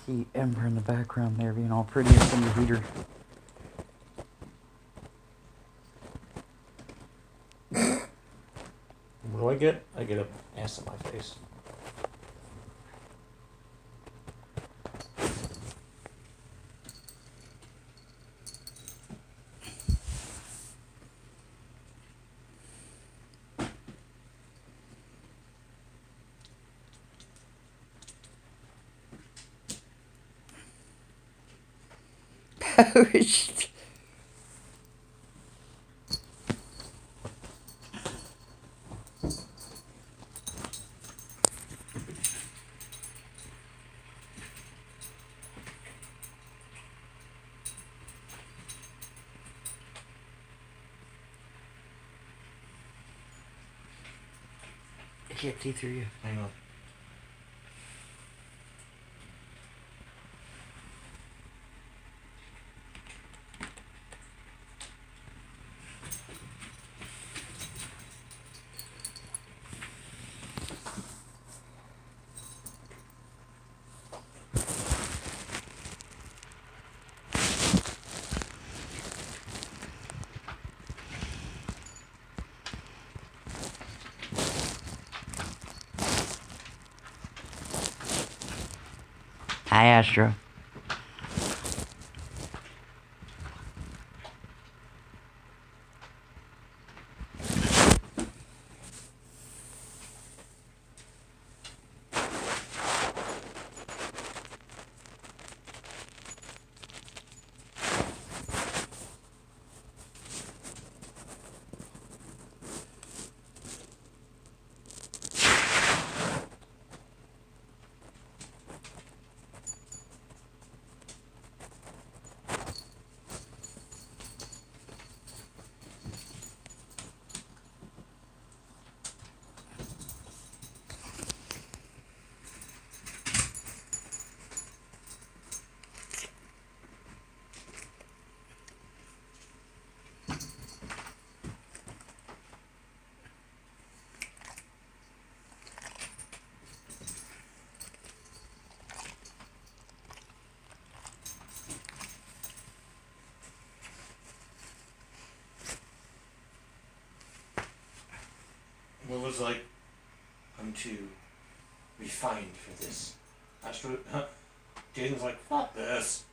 See Ember in the background there being all pretty up in the heater. What do I get? I get an ass in my face. Poached. I can't see through you. Hang on. Hi, Astro. What was like? I'm too refined for this. Astro. Jaden's like, fuck this.